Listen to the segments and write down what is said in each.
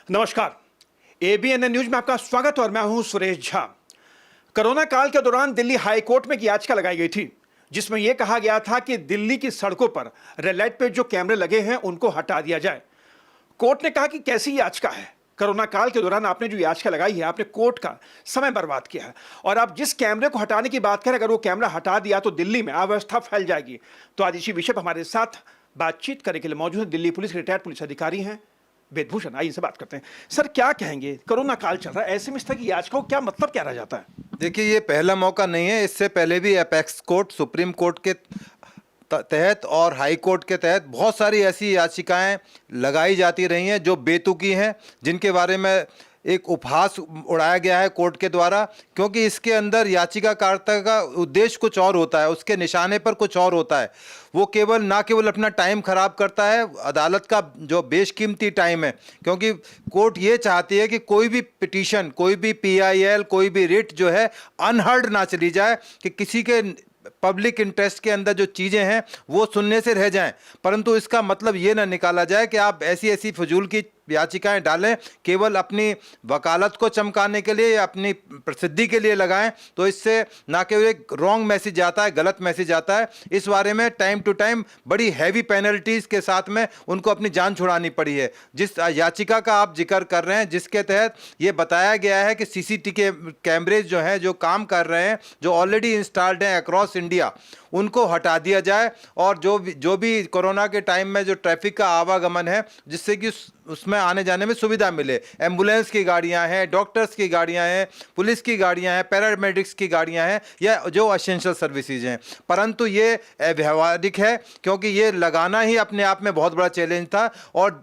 नमस्कार, ABN news में आपका स्वागत और मैं हूं सुरेश झा। कोरोना काल के दौरान दिल्ली हाई कोर्ट में एक याचिका लगाई गई थी जिसमें यह कहा गया था कि दिल्ली की सड़कों पर रेड लाइट पे जो कैमरे लगे हैं उनको हटा दिया जाए। कोर्ट ने कहा कि कैसी याचिका है, कोरोना काल के दौरान आपने जो याचिका लगाई है आपने कोर्ट का समय बर्बाद किया है और आप जिस कैमरे को हटाने की बात करें, अगर वो कैमरा हटा दिया तो दिल्ली में अव्यवस्था फैल जाएगी। तो आज इसी विषय पर हमारे साथ बातचीत करने के लिए मौजूद है दिल्ली पुलिस के रिटायर्ड पुलिस अधिकारी हैं वेदभूषण। आइए से बात करते हैं। सर, क्या कहेंगे, कोरोना काल चल रहा है, ऐसे में इस तरह की याचिका को क्या मतलब क्या रह जाता है? देखिए, ये पहला मौका नहीं है। इससे पहले भी एपेक्स कोर्ट, सुप्रीम कोर्ट के तहत और हाई कोर्ट के तहत बहुत सारी ऐसी याचिकाएं लगाई जाती रही हैं जो बेतुकी हैं, जिनके बारे में एक उपहास उड़ाया गया है कोर्ट के द्वारा, क्योंकि इसके अंदर याचिकाकर्ता का उद्देश्य कुछ और होता है, उसके निशाने पर कुछ और होता है। वो ना केवल अपना टाइम खराब करता है, अदालत का जो बेशकीमती टाइम है, क्योंकि कोर्ट ये चाहती है कि कोई भी पिटीशन, कोई भी पीआईएल, कोई भी रिट जो है अनहर्ड ना चली जाए, कि किसी के पब्लिक इंटरेस्ट के अंदर जो चीज़ें हैं वो सुनने से रह जाएं। परंतु इसका मतलब ये ना निकाला जाए कि आप ऐसी ऐसी फजूल की याचिकाएं डालें केवल अपनी वकालत को चमकाने के लिए या अपनी प्रसिद्धि के लिए लगाएं। तो इससे ना केवल एक रॉन्ग मैसेज आता है, गलत मैसेज आता है। इस बारे में टाइम टू टाइम बड़ी हैवी पेनल्टीज के साथ में उनको अपनी जान छुड़ानी पड़ी है। जिस याचिका का आप जिक्र कर रहे हैं, जिसके तहत ये बताया गया है कि सीसीटीवी कैमरेज जो हैं, जो काम कर रहे हैं, जो ऑलरेडी इंस्टॉल्ड हैं अक्रॉस इंडिया, उनको हटा दिया जाए और जो भी कोरोना के टाइम में जो ट्रैफिक का आवागमन है, जिससे कि उसमें आने जाने में सुविधा मिले। एम्बुलेंस की गाड़ियां हैं, डॉक्टर्स की गाड़ियां हैं, पुलिस की गाड़ियां हैं, पैरामेडिक्स की गाड़ियां हैं, या जो एसेंशियल सर्विसेज हैं। परंतु ये अव्यावहारिक है, क्योंकि ये लगाना ही अपने आप में बहुत बड़ा चैलेंज था और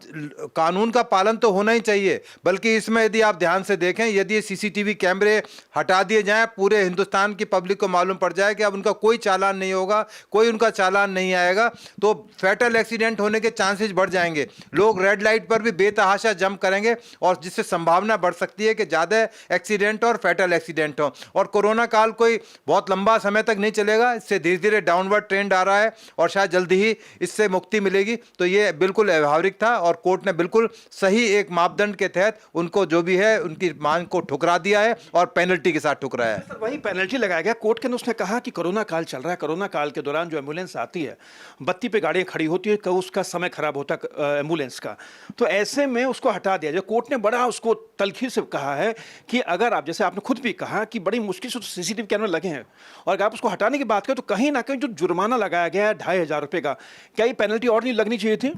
कानून का पालन तो होना ही चाहिए। बल्कि इसमें यदि आप ध्यान से देखें, यदि सीसीटीवी कैमरे हटा दिए जाएं, पूरे हिंदुस्तान की पब्लिक को मालूम पड़ जाए कि अब उनका कोई चालान नहीं होगा, कोई उनका चालान नहीं आएगा, तो फैटल एक्सीडेंट होने के चांसेस बढ़ जाएंगे। लोग रेड लाइट पर भी बेतहाशा जंप करेंगे और जिससे संभावना बढ़ सकती है कि ज़्यादा एक्सीडेंट और फैटल एक्सीडेंट हो। और कोरोना काल कोई बहुत लंबा समय तक नहीं चलेगा, इससे धीरे धीरे डाउनवर्ड ट्रेंड आ रहा है और शायद जल्दी ही इससे मुक्ति मिलेगी। तो ये बिल्कुल व्यावहारिक था और कोर्ट ने बिल्कुल सही एक मापदंड के तहत उनको जो भी है उनकी मांग को ठुकरा दिया है और पेनल्टी के साथ ठुकराया है। वही पेनल्टी लगाया गया। कोर्ट के ने उसने कहा कि कोरोना काल चल रहा है, कोरोना काल के दौरान जो एम्बुलेंस आती है, बत्ती पे गाड़ियां खड़ी होती है, उसका समय खराब होता है एम्बुलेंस का, तो ऐसे में उसको हटा दिया जाए। कोर्ट ने बड़ा उसको तलखी से कहा है कि अगर आप, जैसे आपने खुद भी कहा कि बड़ी मुश्किल से सीसीटीवी कैमरे लगे हैं और अगर आप उसको हटाने की बात करें तो कहीं ना कहीं जो जुर्माना लगाया गया है 2500 रुपये का, क्या ये पेनल्टी और नहीं लगनी चाहिए थी?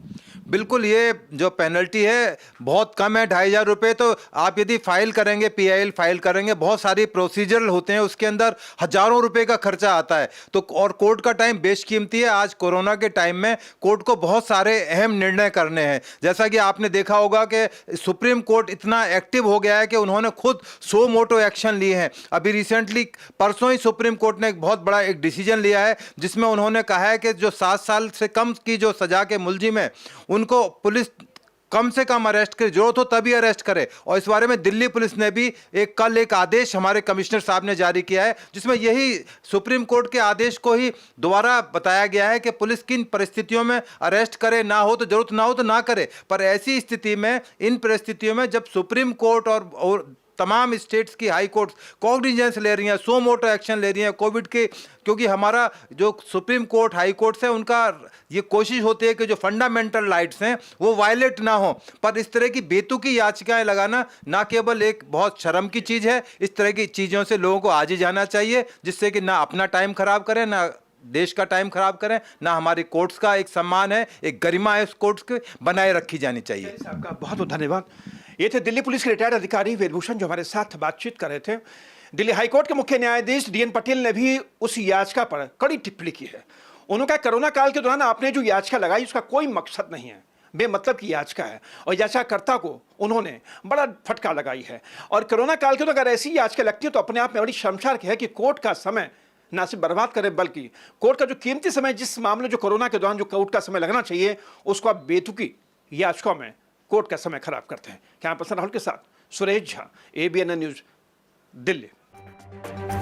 बिल्कुल, ये जो पेनल्टी है बहुत कम है, 2500 रुपये। तो आप यदि फाइल करेंगे, पीआईएल फाइल करेंगे, बहुत सारी प्रोसीजर होते हैं, उसके अंदर हजारों रुपए का खर्चा आता है। तो और कोर्ट का टाइम बेशकीमती है। आज कोरोना के टाइम में कोर्ट को बहुत सारे अहम निर्णय करने हैं। जैसा कि आपने देखा होगा कि सुप्रीम कोर्ट इतना एक्टिव हो गया है कि उन्होंने खुद 100 मोटो एक्शन लिए हैं। अभी रिसेंटली परसों ही सुप्रीम कोर्ट ने एक बहुत बड़ा एक डिसीजन लिया है, जिसमें उन्होंने कहा है कि जो 7 साल से कम की जो सजा के मुलजिम है उनको पुलिस कम से कम अरेस्ट करे, जरूरत हो तभी अरेस्ट करे। और इस बारे में दिल्ली पुलिस ने भी कल एक आदेश हमारे कमिश्नर साहब ने जारी किया है, जिसमें यही सुप्रीम कोर्ट के आदेश को ही दोबारा बताया गया है कि पुलिस किन परिस्थितियों में अरेस्ट करे, ना हो तो जरूरत ना हो तो ना करे। पर ऐसी स्थिति में, इन परिस्थितियों में जब सुप्रीम कोर्ट और तमाम स्टेट्स की हाई कोर्ट कॉग्निजेंस ले रही हैं, 100 मोटो एक्शन ले रही हैं कोविड के, क्योंकि हमारा जो सुप्रीम कोर्ट, हाई कोर्ट है, उनका ये कोशिश होती है कि जो फंडामेंटल राइट्स हैं वो वायलेट ना हो। पर इस तरह की बेतुकी याचिकाएं लगाना ना केवल एक बहुत शर्म की चीज़ है, इस तरह की चीज़ों से लोगों को आज ही जाना चाहिए, जिससे कि ना अपना टाइम खराब करें, ना देश का टाइम खराब करें, ना हमारी कोर्ट्स का एक सम्मान है, एक गरिमा है, उस कोर्ट्स की बनाए रखी जानी चाहिए। आपका बहुत बहुत धन्यवाद। ये थे दिल्ली पुलिस के रिटायर्ड अधिकारी वेदभूषण जो हमारे साथ बातचीत कर रहे थे। दिल्ली हाईकोर्ट के मुख्य न्यायाधीश डीएन पटेल ने भी उस याचिका पर कड़ी टिप्पणी की है। उन्होंने कहा कोरोना काल के दौरान आपने जो याचिका लगाई उसका कोई मकसद नहीं है, बेमतलब की याचिका है और याचिकाकर्ता को उन्होंने बड़ा फटकार लगाई है। और कोरोना काल के तो अगर ऐसी याचिका लगती है तो अपने आप में बड़ी शर्मसार है कि कोर्ट का समय ना सिर्फ बर्बाद करे, बल्कि कोर्ट का जो कीमती समय, जिस मामले जो कोरोना के दौरान जो कोर्ट का समय लगना चाहिए, उसको आप बेतुकी याचिकाओं में कोर्ट का समय खराब करते हैं। कैमरा पर्सन राहुल के साथ सुरेश झा, एबीएन न्यूज, दिल्ली।